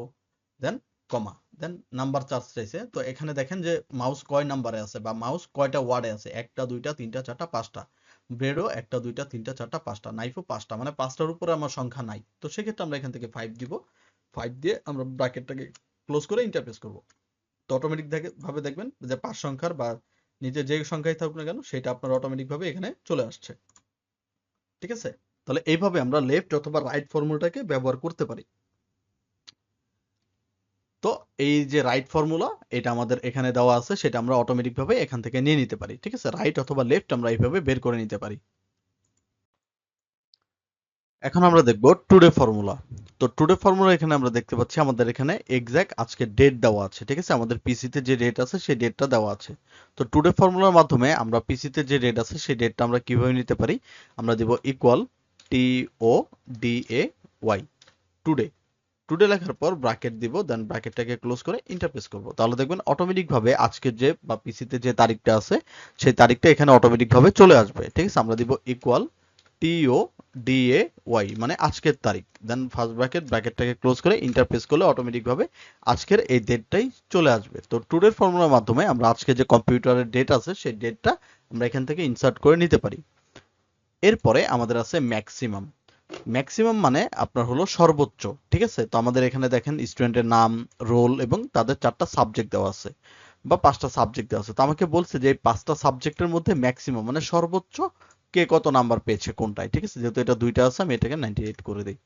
দেন কমা, দেন নাম্বার চাইছে। তো এখানে দেখেন যে মাউস কয় নাম্বারে আছে বা মাউস কয়টা ওয়ার্ডে আছে, 1টা 2টা 3টা 4টা 5টা। ব্রেডও 1টা 2টা 3টা 4টা 5টা, নাইফও 5টা, মানে 5টার উপরে আমার সংখ্যা নাই। তো সেক্ষেত্রে আমরা এখান থেকে 5 দিব। 5 দিয়ে আমরা ব্র্যাকেটটাকে ক্লোজ করে ইন্টারপ্রেস করব। তো অটোমেটিক ভাবে দেখবেন যে 5 সংখ্যার বা নিচে যে সংখ্যাই থাকুক না কেন সেটা আপনার অটোমেটিক ভাবে এখানে চলে আসছে, ঠিক আছে। তাহলে এইভাবে আমরা লেফট অথবা রাইট ফর্মুলাটাকে ব্যবহার করতে পারি। তো এই যে রাইট ফর্মুলা এটা আমাদের এখানে দেওয়া আছে, সেটা আমরা অটোমেটিক ভাবে এখান থেকে নিয়ে নিতে পারি, ঠিক আছে। রাইট অথবা লেফট আমরা এইভাবে বের করে নিতে পারি। এখন আমরা দেখব টুডে ফর্মুলা। তো টুডে ফর্মুলা এখানে আমরা দেখতে পাচ্ছি আমাদের এখানে এক্সাক্ট আজকে ডেট দেওয়া আছে, ঠিক আছে। আমাদের পিসিতে যে ডেট আছে সেই ডেটটা দেওয়া আছে। তো টুডে ফর্মুলার মাধ্যমে আমরা পিসিতে যে ডেট আছে সেই ডেটটা আমরা কিভাবে নিতে পারি, আমরা দিব ইকুয়াল TODAY, টুডে। টুডে লেখার পর ব্র্যাকেট দিব, দেন ব্র্যাকেটটাকে ক্লোজ করে ইন্টারপ্রেস করব। তাহলে দেখবেন অটোমেটিক ভাবে আজকের যে বা পিসিতে যে তারিখটা আছে সেই তারিখটা এখানে অটোমেটিক ভাবে চলে আসবে, ঠিক আছে। আমরা দিব ইকুয়াল TODAY, মানে আজকের তারিখ। দেন ফার্স্ট ব্র্যাকেটটাকে ক্লোজ করে ইন্টারপ্রেস করলে অটোমেটিক ভাবে আজকের এই ডেটটাই চলে আসবে। তো টুডের ফর্মুলার মাধ্যমে আমরা আজকে যে কম্পিউটারের ডেট আছে সেই ডেটটা আমরা এখান থেকে ইনসার্ট করে নিতে পারি। এরপরে আমাদের আছে ম্যাক্সিমাম। ম্যাক্সিমাম মানে আপনার হলো সর্বোচ্চ, ঠিক আছে। তো আমাদের এখানে দেখেন স্টুডেন্টের নাম, রোল এবং তাদের 4টা সাবজেক্ট দেওয়া আছে বা 5টা সাবজেক্ট দেওয়া আছে। তো আমাকে বলছে যে এই 5টা সাবজেক্টের মধ্যে ম্যাক্সিমাম মানে সর্বোচ্চ কে কত নাম্বার পেয়েছে কোনটায়, ঠিক আছে। যেহেতু এটা 2টা আছে আমি এটাকে 98 করে দিই।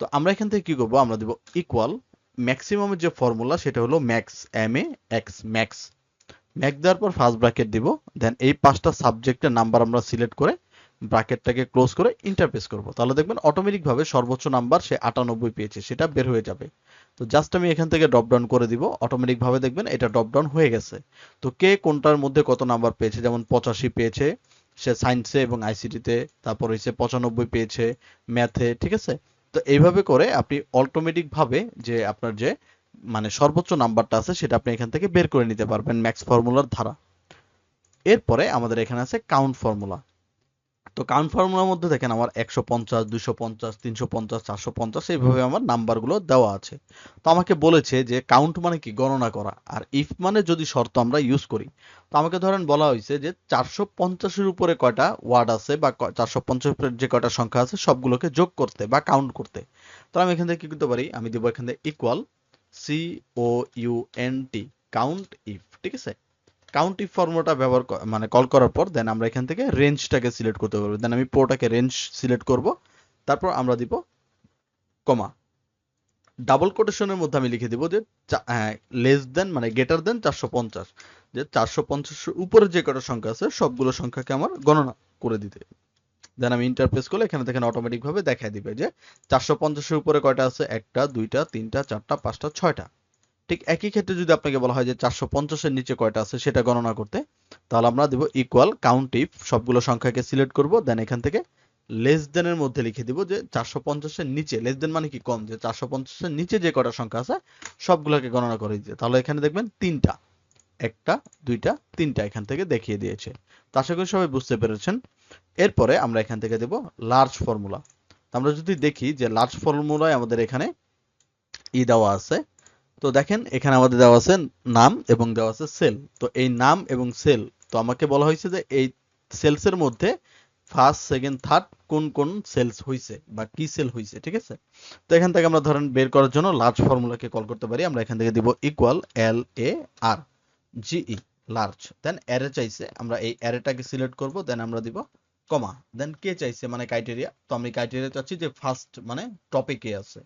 তো আমরা এখান থেকে কি করব, আমরা দেব ইকুয়াল ম্যাক্সিমামের যে ফর্মুলা সেটা হলো ম্যাক্স, MAX, ম্যাক্স। ম্যাক্স দেওয়ার পর ফার্স্ট ব্র্যাকেট দিব, দেন এই 5টা সাবজেক্টের নাম্বার আমরা সিলেক্ট করে ব্র্যাকেটটাকে ক্লোজ করে ইন্টারপ্রেস করব। তাহলে দেখবেন অটোমেটিক ভাবে সর্বোচ্চ নাম্বার সে 98 পেয়েছে সেটা বের হয়ে যাবে। তো জাস্ট আমি এখান থেকে ড্রপ ডাউন করে দিব, অটোমেটিক ভাবে দেখবেন এটা ড্রপ ডাউন হয়ে গেছে। তো কে কোনটার মধ্যে কত নাম্বার পেয়েছে, যেমন 85 পেয়েছে সে সায়েন্সে এবং আইসিটিতে, তারপর হচ্ছে 95 পেয়েছে ম্যাথে, ঠিক আছে। তো এইভাবে করে আপনি অটোমেটিক ভাবে যে আপনার যে মানে সর্বোচ্চ নাম্বারটা আছে সেটা আপনি এখান থেকে বের করে নিতে পারবেন ম্যাক্স ফর্মুলার দ্বারা। এরপরে আমাদের এখানে আছে কাউন্ট ফর্মুলা। তো কাউন্ট ফর্মুলার মধ্যে দেখেন আমার 150 250 350 450 এইভাবে আমার নাম্বারগুলো দেওয়া আছে। তো আমাকে বলেছে যে কাউন্ট মানে কি, গণনা করা, আর ইফ মানে যদি শর্ত আমরা ইউজ করি। তো আমাকে ধরেন বলা হয়েছে যে 450 এর উপরে কয়টা ওয়ার্ড আছে বা 450 এর যে কয়টা সংখ্যা আছে সবগুলোকে যোগ করতে বা কাউন্ট করতে। তো আমি এখান থেকে কি করতে পারি, আমি দেবো এখান থেকে ইকুয়াল COUNT, কাউন্ট ইফ, ঠিক আছে। কাউন্ট ইফ ফর্মুলাটা ব্যবহার মানে কল করার পর দেন আমরা এখান থেকে রেঞ্জটাকে সিলেক্ট করতে পারবো। দেন আমি পুরোটাকে রেঞ্জ সিলেক্ট করব, তারপর আমরা দিব কমা, ডাবল কোটেশনের মধ্যে আমি লিখে দিব যে লেস দেন মানে গ্রেটার দেন 450, যে 450 উপরে যে কটা সংখ্যা আছে সবগুলো সংখ্যাকে আমার গণনা করে দিতে। দেন আমি ইন্টারপ্রেস করলে এখানে দেখেন অটোমেটিক ভাবে দেখায় দিবে যে 450 এর উপরে কয়টা আছে, 1টা 2টা 3টা 4টা 5টা 6টা। ঠিক একই ক্ষেত্রে যদি আপনাকে বলা হয় যে 450 এর নিচে কয়টা আছে সেটা গণনা করতে, তাহলে আমরা দেব ইকুয়াল কাউন্ট ইফ, সবগুলো সংখ্যাকে সিলেক্ট করব, দেন এখান থেকে লেস দেন এর মধ্যে লিখে দিব যে 450 এর নিচে, লেস দেন মানে কি কম, যে 450 এর নিচে যে কয়টা সংখ্যা আছে সবগুলোকে গণনা করে দিতে। তাহলে এখানে দেখবেন 3টা, 1টা 2টা 3টা এখান থেকে দেখিয়ে দিয়েছে। তো আশা করি সবাই বুঝতে পেরেছেন। এরপরে আমরা এখান থেকে দেব লার্জ ফর্মুলা। আমরা যদি দেখি যে লার্জ ফর্মুলায় আমাদের এখানে দেওয়া আছে। তো দেখেন এখানে আমাদের দেওয়া আছে নাম এবং দেওয়া আছে সেল। তো এই নাম এবং সেল, তো আমাকে বলা হয়েছে যে এই সেলস এর মধ্যে ফার্স্ট সেকেন্ড থার্ড কোন কোন সেলস হইছে বা কি সেল হইছে, ঠিক আছে। তো এখান থেকে আমরা ধরেন বের করার জন্য লার্জ ফর্মুলাকে কল করতে পারি। আমরা এখান থেকে দিব ইকুয়াল LARGE লার্জ। দেন অ্যারে চাইছে, আমরা এই অ্যারেটাকে সিলেক্ট করব, দেন আমরা দিব কমা। দেন কে চাইছে মানে ক্রাইটেরিয়া, তো আমি ক্রাইটেরিয়া চাচ্ছি যে ফার্স্ট মানে টপে কে আছে,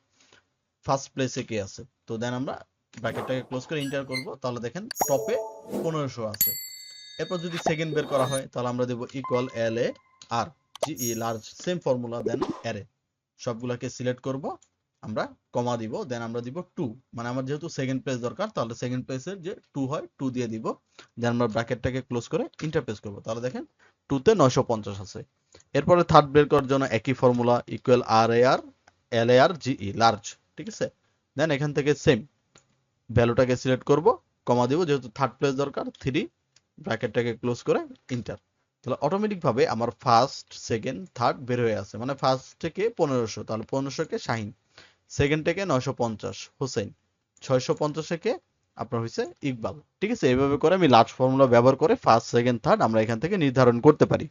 ফার্স্ট প্লেসে কে আছে। তো দেন আমরা ব্র্যাকেটটাকে ক্লোজ করে এন্টার করব, তাহলে দেখেন টপে 1500 আছে। এরপর যদি সেকেন্ড বের করা হয় তাহলে আমরা দেব equal LARGE large, same formula. Then array সবগুলোকে সিলেক্ট করব, আমরা কমা দিব, দেন আমরা দিব 2, মানে আমার যেহেতু সেকেন্ড প্লেস দরকার তাহলে সেকেন্ড প্লেসের যে 2 হয় 2 দিয়ে দিব। দেন আমরা ব্র্যাকেটটাকে ক্লোজ করে ইন্টারপ্রেস করব, তাহলে দেখেন 2 তে 950 আছে। এরপরে থার্ড বের করার জন্য একই ফর্মুলা, ইকুয়াল LARGE লার্জ, ঠিক আছে। দেন এখান থেকে সেম ভ্যালুটাকে সিলেক্ট করব, কমা দিব, যেহেতু থার্ড প্লেস দরকার 3, ব্র্যাকেটটাকে ক্লোজ করে ইন্টার। তাহলে অটোমেটিক ভাবে আমার ফার্স্ট সেকেন্ড থার্ড বের হয়ে আছে, মানে ফার্স্ট থেকে 1500, তাহলে 1500 কে শাহিন, সেকেন্ড থেকে 950 হোসেন, 650 কে আপনার হইছে ইকবাল, ঠিক আছে। এইভাবে করে আমি লার্জ ফর্মুলা ব্যবহার করে ফার্স্ট সেকেন্ড থার্ড আমরা এখান থেকে নির্ধারণ করতে পারি।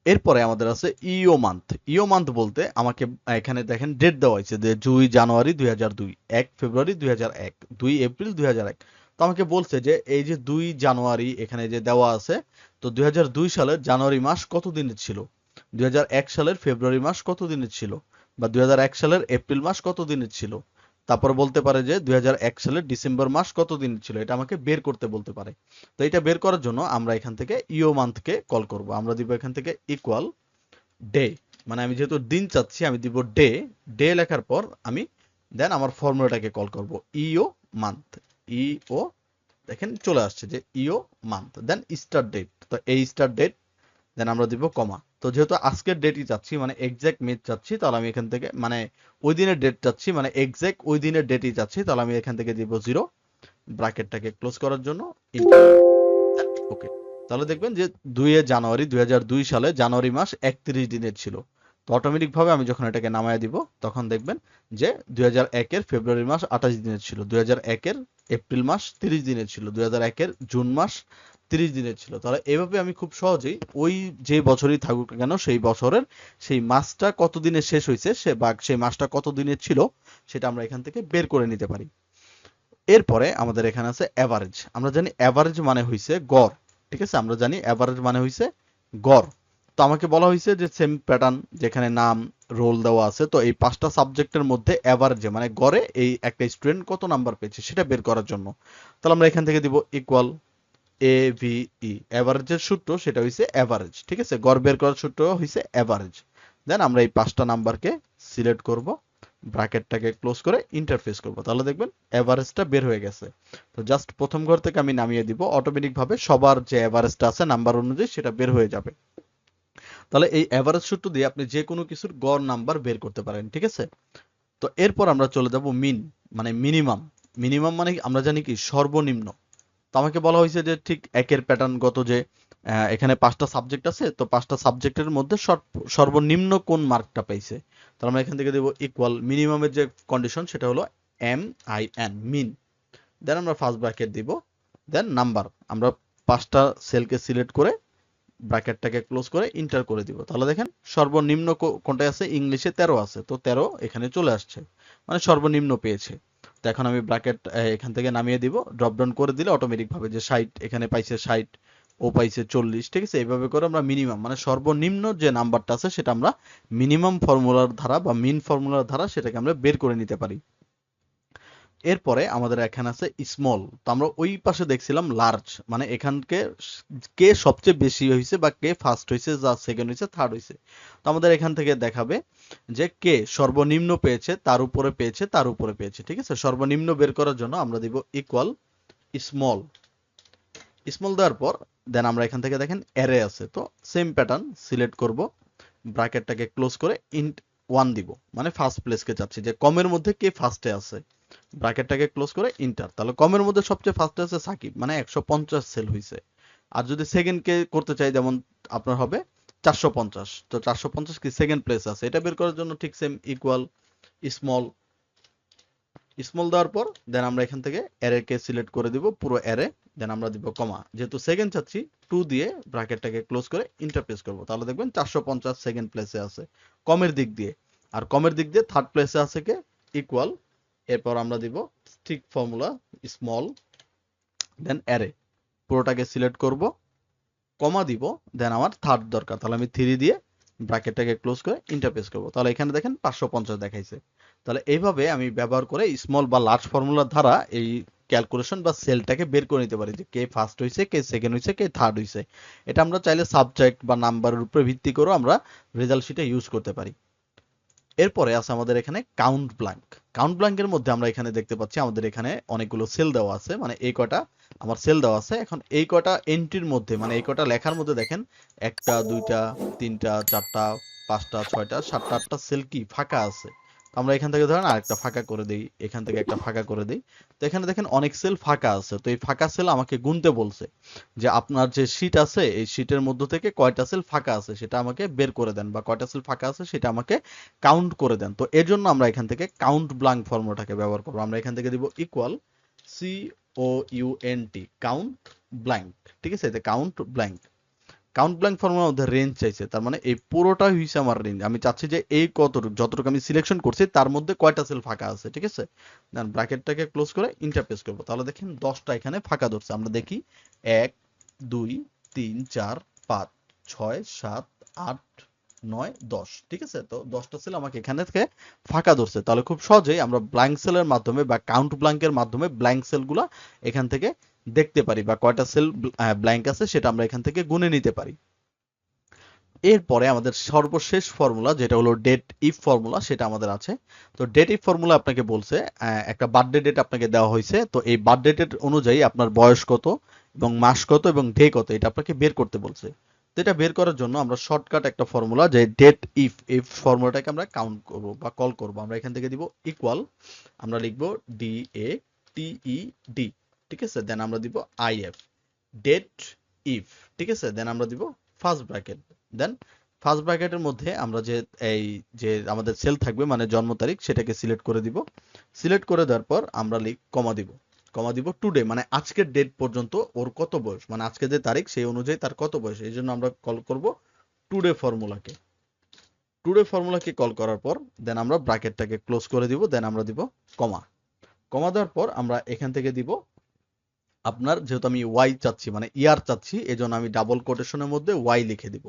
এরপরে আমাদের আছে ইও মান্থ। ইও মান্থ বলতে আমাকে এখানে দেখেন ডেট দেওয়া হয়েছে যে 2 জানুয়ারি 2002, 1 ফেব্রুয়ারি 2001, 2 এপ্রিল 2001। তো আমাকে বলছে যে এই যে 2 জানুয়ারি এখানে যে দেওয়া আছে, তো 2002 সালের জানুয়ারি মাস কত দিনের ছিল, 2001 সালের ফেব্রুয়ারি মাস কত দিনের ছিল, বা 2001 সালের এপ্রিল মাস কত দিনের ছিল। তারপর বলতে পারে যে 2001 সালের ডিসেম্বর মাস কত দিনের ছিল, এটা আমাকে বের করতে বলতে পারে। তো এটা বের করার জন্য আমরা এখান থেকে ইও মান্থকে কল করব। আমরা দিব এখান থেকে ইকুয়াল ডে, মানে আমি যেহেতু দিন চাচ্ছি আমি দিব ডে। ডে লেখার পর আমি দেন আমার ফর্মুলাটাকে কল করব ইও মান্থ। ইও দেখেন চলে আসছে যে ইও মান্থ, দেন স্টার্ট ডেট, তো এই স্টার্ট ডেট, দেন আমরা দিব কমা। তো যেহেতু আজকের ডেটই চাচ্ছি মানে এক্সাক্ট মেট চাচ্ছি, তাহলে আমি এখান থেকে মানে ওই দিনের ডেট চাচ্ছি, মানে এক্সাক্ট ওই দিনের ডেটই চাচ্ছি, তাহলে আমি এখান থেকে দিব 0, ব্র্যাকেটটাকে ক্লোজ করার জন্য ইন্টার। ওকে, তাহলে দেখবেন যে 2 জানুয়ারি 2002 সালে জানুয়ারি মাস 31 দিনের ছিল। তো অটোমেটিক ভাবে আমি যখন এটাকে নামায় দিব তখন দেখবেন যে 2001 এর ফেব্রুয়ারি মাস 28 দিনের ছিল, 2001 এর এপ্রিল মাস 30 দিনের ছিল, 2001 এর জুন মাস 30 দিনের ছিল। তাহলে এভাবে আমি খুব সহজেই ওই যে বছরই থাকুক না কেন সেই বছরের সেই মাসটা কত দিনে শেষ হয়েছে সে বা সেই মাসটা কত দিনের ছিল সেটা আমরা এখান থেকে বের করে নিতে পারি। এরপরে আমাদের এখানে আছে অ্যাভারেজ। আমরা জানি অ্যাভারেজ মানে হইছে গড়, ঠিক আছে, আমরা জানি অ্যাভারেজ মানে হইছে গড়। তো আমাকে বলা হয়েছে যে সেম প্যাটার্ন, যেখানে নাম রোল দেওয়া আছে, তো এই 5টা সাবজেক্টের মধ্যে অ্যাভারেজে মানে গড়ে এই একটা স্টুডেন্ট কত নাম্বার পেয়েছে সেটা বের করার জন্য। তাহলে আমরা এখান থেকে দিব ইকুয়াল AVE, অ্যাভারেজের সূত্র সেটা হইছে অ্যাভারেজ, ঠিক আছে, গড় বের করার সূত্র হইছে অ্যাভারেজ। দেন আমরা এই 5টা নাম্বারকে সিলেক্ট করব, ব্র্যাকেটটাকে ক্লোজ করে ইন্টারফেস করব, তাহলে দেখবেন এভারেজটা বের হয়ে গেছে। তো জাস্ট প্রথম ঘর থেকে আমি নামিয়ে দিব, অটোমেটিক ভাবে সবার যে এভারেজটা আছে নাম্বার অনুযায়ী সেটা বের হয়ে যাবে। তাহলে এই এভারেজ সূত্র দিয়ে আপনি যে কোনো কিছুর গড় নাম্বার বের করতে পারেন, ঠিক আছে। তো এরপর আমরা চলে যাব মিন, মানে মিনিমাম। মিনিমাম মানে আমরা জানি কি সর্বনিম্ন। তো আমাকে বলা হয়েছে যে ঠিক একের প্যাটার্নগত যে এখানে 5টা সাবজেক্ট আছে, তো 5টা সাবজেক্টের মধ্যে সর্বনিম্ন কোন মার্কটা পাইছে। তাহলে আমরা এখান থেকে দেব ইকুয়াল মিনিমামের যে কন্ডিশন সেটা হলো MIN, মিন। দেন আমরা ফার্স্ট ব্র্যাকেট দিব, দেন নাম্বার, আমরা 5টা সেলকে সিলেক্ট করে ব্র্যাকেটটাকে ক্লোজ করে ইন্টার করে দিব। তাহলে দেখেন সর্বনিম্ন কোনটায় আছে, ইংলিশে 13 আছে, তো 13 এখানে চলে আসছে, মানে সর্বনিম্ন পেয়েছে। তো এখন আমি ব্র্যাকেট এখান থেকে নামিয়ে দিব, ড্রপ ডাউন করে দিলে অটোমেটিক ভাবে যে 60 এখানে পাইছে 60, ও পাইছে 40, ঠিক আছে। এইভাবে করে আমরা মিনিমাম মানে সর্বনিম্ন যে নাম্বারটা আছে সেটা আমরা মিনিমাম ফর্মুলার দ্বারা বা মিন ফর্মুলার দ্বারা সেটাকে আমরা বের করে নিতে পারি। এরপরে আমাদের এখানে আছে স্মল, তো আমরা ওই পাশে দেখছিলাম লার্জ, মানে এখানকে কে সবচেয়ে বেশি হয়েছে বা কে ফার্স্ট হয়েছে, যা সেকেন্ড হয়েছে, থার্ড হয়েছে। তো আমাদের এখান থেকে দেখাবে যে কে সর্বনিম্ন পেয়েছে, তার উপরে পেয়েছে, তার উপরে পেয়েছে, ঠিক আছে। সর্বনিম্ন বের করার জন্য আমরা দিব ইকুয়াল স্মল। স্মল দেওয়ার পর দেন আমরা এখান থেকে দেখেন অ্যারে আছে, তো সেম প্যাটার্ন সিলেক্ট করব, ব্র্যাকেটটাকে ক্লোজ করে ইন্ট 1 দিব, মানে ফার্স্ট প্লেসকে চাচ্ছি যে কমের মধ্যে কে ফার্স্টে আছে, ব্র্যাকেটটাকে ক্লোজ করে ইন্টার। তাহলে কমের মধ্যে সবচেয়ে ফার্স্টে আছে সাকিব, মানে 150 সেল হইছে। আর যদি সেকেন্ড কে করতে চাই যেমন আপনার হবে 450, তো 450 কি সেকেন্ড প্লেস আছে, এটা বের করার জন্য ঠিক সেম ইকুয়াল স্মল। স্মল দেওয়ার পর দেন আমরা এখান থেকে অ্যারেকে সিলেক্ট করে দিব পুরো অ্যারে, দেন আমরা দিব কমা, যেহেতু সেকেন্ড চাচ্ছি 2 দিয়ে ব্র্যাকেটটাকে ক্লোজ করে ইন্টার প্রেস করব, তাহলে দেখবেন 450 সেকেন্ড প্লেসে আছে কমের দিক দিয়ে, আর কমের দিক দিয়ে থার্ড প্লেসে আছে কে ইকুয়াল। এরপর আমরা দিব স্টিক ফর্মুলা স্মল, দেন অ্যারে পুরোটাকে সিলেক্ট করব, কমা দিব, দেন আমার থার্ড দরকার, তাহলে আমি 3 দিয়ে ব্র্যাকেটটাকে ক্লোজ করে ইন্টার প্রেস করব, তাহলে এখানে দেখেন 550 দেখাইছে। তাহলে এইভাবে আমি ব্যবহার করে স্মল বা লার্জ ফর্মুলার দ্বারা এই ক্যালকুলেশন বা সেলটাকে বের করে নিতে পারি যে কে ফার্স্ট হয়েছে, কে সেকেন্ড হয়েছে, কে থার্ড হয়েছে। এটা আমরা চাইলে সাবজেক্ট বা নাম্বারের উপরে ভিত্তি করেও আমরা রেজাল্ট শিটে ইউজ করতে পারি। এরপরে আছে আমাদের এখানে কাউন্ট ব্ল্যাঙ্ক। কাউন্ট ব্ল্যাঙ্কের মধ্যে আমরা এখানে দেখতে পাচ্ছি আমাদের এখানে অনেকগুলো সেল দেওয়া আছে, মানে এই কটা আমার সেল দেওয়া আছে। এখন এই কটা এন্ট্রির মধ্যে মানে এই কটা লেখার মধ্যে দেখেন 1টা 2টা 3টা 4টা 5টা 6টা 7টা 8টা সেল কি ফাঁকা আছে। তো আমরা এখান থেকে ধরেন আরেকটা ফাঁকা করে দেই, এখান থেকে একটা ফাঁকা করে দেই। তো এখানে দেখেন অনেক সেল ফাঁকা আছে, তো এই ফাঁকা সেল আমাকে গুনতে বলছে যে আপনার যে শীট আছে এই শীটের মধ্য থেকে কয়টা সেল ফাঁকা আছে সেটা আমাকে বের করে দেন, বা কয়টা সেল ফাঁকা আছে সেটা আমাকে কাউন্ট করে দেন। তো এর জন্য আমরা এখান থেকে কাউন্ট ব্ল্যাঙ্ক ফর্মুলাটাকে ব্যবহার করব। আমরা এখান থেকে দিব ইকুয়াল COUNT কাউন্ট ব্ল্যাঙ্ক, ঠিক আছে, এটা কাউন্ট ব্ল্যাঙ্ক। কাউন্ট ব্ল্যাঙ্ক ফর্মুলার মধ্যে রেঞ্জ চাইছে, তার মানে এই পুরোটাই হইছে আমার রেঞ্জ। আমি চাচ্ছি যে এই যতটুকু আমি সিলেকশন করছি তার মধ্যে কয়টা সেল ফাঁকা আছে, ঠিক আছে। দেন ব্র্যাকেটটাকে ক্লোজ করে ইন্টার প্রেস করব, তাহলে দেখেন 10টা এখানে ফাঁকা ধরছে। আমরা দেখি 1 2 3 4 5 6 7 8 9 10, ঠিক আছে। তো 10টা সেল আমাকে এখানে থেকে ফাঁকা ধরছে, তাহলে খুব সহজেই আমরা ব্ল্যাঙ্ক সেলের মাধ্যমে বা কাউন্ট ব্ল্যাঙ্কের মাধ্যমে ব্ল্যাঙ্ক সেলগুলা এখান থেকে দেখতে পারি, বা কয়টা সেল ব্ল্যাঙ্ক আছে সেটা আমরা এখান থেকে গুনে নিতে পারি। এরপরে আমাদের সর্বশেষ ফর্মুলা যেটা হলো ডেট ইফ ফর্মুলা, সেটা আমাদের আছে। তো ডেট ইফ ফর্মুলা আপনাকে বলছে একটা বার্থডে ডেট আপনাকে দেওয়া হয়েছে, তো এই বার্থডে ডেট অনুযায়ী আপনার বয়স কত এবং মাস কত এবং ডে কত এটা আপনাকে বের করতে বলছে। তো এটা বের করার জন্য আমরা শর্টকাট একটা ফর্মুলা যে ডেট ইফ, এই ফর্মুলাটাকে আমরা কাউন্ট করব বা কল করব। আমরা এখান থেকে দিব ইকুয়াল, আমরা লিখব DATED, ঠিক আছে, দেন আমরা দিব IF ডেট ইফ, ঠিক আছে, দেন আমরা দিব ফার্স্ট ব্র্যাকেট, দেন ফার্স্ট ব্র্যাকেটের মধ্যে আমরা যে এই যে আমাদের সেল থাকবে মানে জন্ম তারিখ সেটাকে সিলেক্ট করে দিব। সিলেক্ট করে দেওয়ার পর আমরা কমা দিব টুডে, মানে আজকের ডেট পর্যন্ত ওর কত বয়স, মানে আজকে যে তারিখ সেই অনুযায়ী তার কত বয়স, এই জন্য আমরা কল করব টুডে ফর্মুলাকে। টুডে ফর্মুলাকে কল করার পর দেন আমরা ব্র্যাকেটটাকে ক্লোজ করে দিব, দেন আমরা দিব কমা। কমা দেওয়ার পর আমরা এখান থেকে দিব আপনার, যেহেতু আমি ওয়াই চাচ্ছি মানে ইয়ার চাচ্ছি, এজন্য আমি ডাবল কোটেশনের মধ্যে ওয়াই লিখে দিব,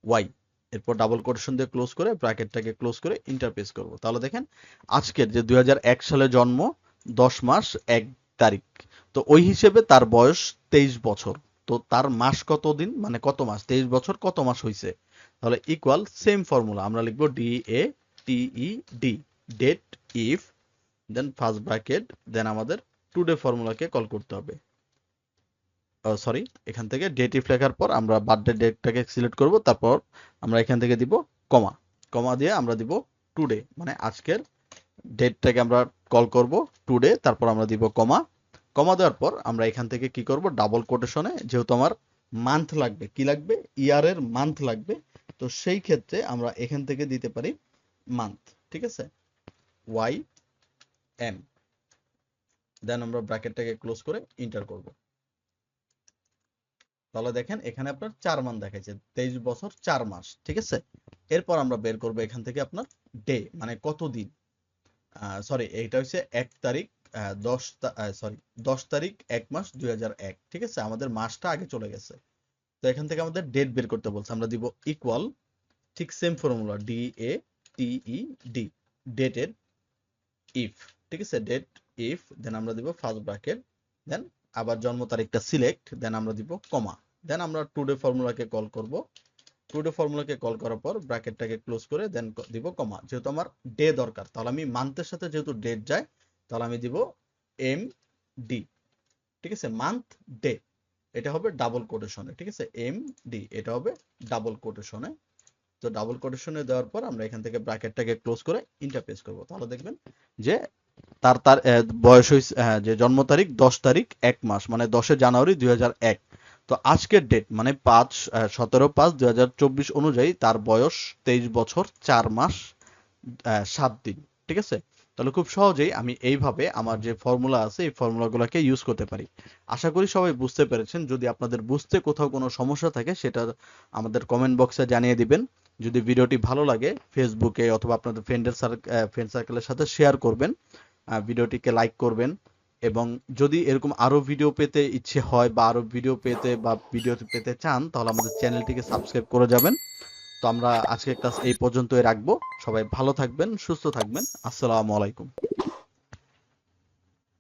ওয়াই। এরপর ডাবল কোটেশন দিয়ে ক্লোজ করে ব্র্যাকেটটাকে ক্লোজ করে ইন্টার প্রেস করব, তাহলে দেখেন আজকের যে 2001 সালে জন্ম, 10 মাস 1 তারিখ, তো ওই হিসেবে তার বয়স 23 বছর। তো তার মাস কত দিন মানে কত মাস, 23 বছর কত মাস হয়েছে, তাহলে ইকুয়াল সেম ফর্মুলা আমরা লিখব DATED date if, then first bracket, then আমাদের টুডে ফর্মুলাকে কল করতে হবে। সরি, এখান থেকে ডেট ইফ লেখার পর আমরা বার্থডে ডেটটাকে সিলেক্ট করব, তারপর আমরা এখান থেকে দিব কমা, কমা দিয়ে আমরা দিব টুডে, মানে আজকের ডেটটাকে আমরা কল করব টুডে, তারপর আমরা দিব কমা। কমা দেওয়ার পর আমরা এখান থেকে কি করব, ডাবল কোটেশনে, যেহেতু আমার মান্থ লাগবে, কি লাগবে, ইয়ারের মান্থ লাগবে, তো সেই ক্ষেত্রে আমরা এখান থেকে দিতে পারি মান্থ, ঠিক আছে, YM, দেন আমরা ব্র্যাকেটটাকে ক্লোজ করে ইন্টার করব। তাহলে দেখেন এখানে আপনার 4 মান দেখাচ্ছে, 23 বছর 4 মাস, ঠিক আছে। এরপর আমরা বের করব এখান থেকে আপনার ডে মানে কত দিন, সরি এটা হচ্ছে 1 তারিখ 10 তারিখ 1 মাস 2001, ঠিক আছে, আমাদের মাসটা আগে চলে গেছে। তো এখান থেকে আমাদের ডেট বের করতে বলছে, আমরা দিব ইকুয়াল, ঠিক সেম ফর্মুলা DATED ডেটের ইফ, ঠিক আছে, ডেট ইফ, দেন আমরা দিব ফার্স্ট ব্র্যাকেট, দেন আবার জন্ম তারিখটা সিলেক্ট, দেন আমরা দিব কমা, দেন আমরা টুডে ফর্মুলাকে কল করব। টুডে ফর্মুলাকে কল করার পর ব্র্যাকেটটাকে ক্লোজ করে দেন দিব কমা, যেহেতু আমার ডে দরকার, তাহলে আমি মান্থের সাথে যেহেতু ডেট যায়, তাহলে আমি দিব MD, ঠিক আছে, মান্থ ডে, এটা হবে ডাবল কোটেশনে, ঠিক আছে, MD এটা হবে ডাবল কোটেশনে। তো ডাবল কোটেশনে দেওয়ার পর আমরা এখান থেকে ব্র্যাকেটটাকে ক্লোজ করে ইন্টার প্রেস করব, তাহলে দেখবেন যে তার তার বয়স হয়েছে, যে জন্ম তারিখ 10 তারিখ 1 মাস মানে 10 জানুয়ারি 2001। তো আজকের ডেট মানে 17/5/2024 অনুযায়ী তার বয়স 23 বছর 4 মাস 7 দিন, ঠিক আছে। তাহলে খুব সহজেই আমি এইভাবে আমার যে ফর্মুলা আছে এই ফর্মুলাগুলোকে ইউজ করতে পারি। আশা করি সবাই বুঝতে পেরেছেন। যদি আপনাদের বুঝতে কোথাও কোনো সমস্যা থাকে সেটা আমাদের কমেন্ট বক্সে জানিয়ে দিবেন। যদি ভিডিওটি ভালো লাগে ফেসবুকে অথবা আপনাদের ফ্রেন্ড সার্কেলের সাথে শেয়ার করবেন, ভিডিওটিকে লাইক করবেন, এবং যদি এরকম আরো ভিডিও পেতে ইচ্ছে হয় বা আরো ভিডিও পেতে চান তাহলে আমাদের চ্যানেলটিকে সাবস্ক্রাইব করে যাবেন। তো আমরা আজকের ক্লাস এই পর্যন্তই রাখবো। সবাই ভালো থাকবেন, সুস্থ থাকবেন। আসসালামু আলাইকুম।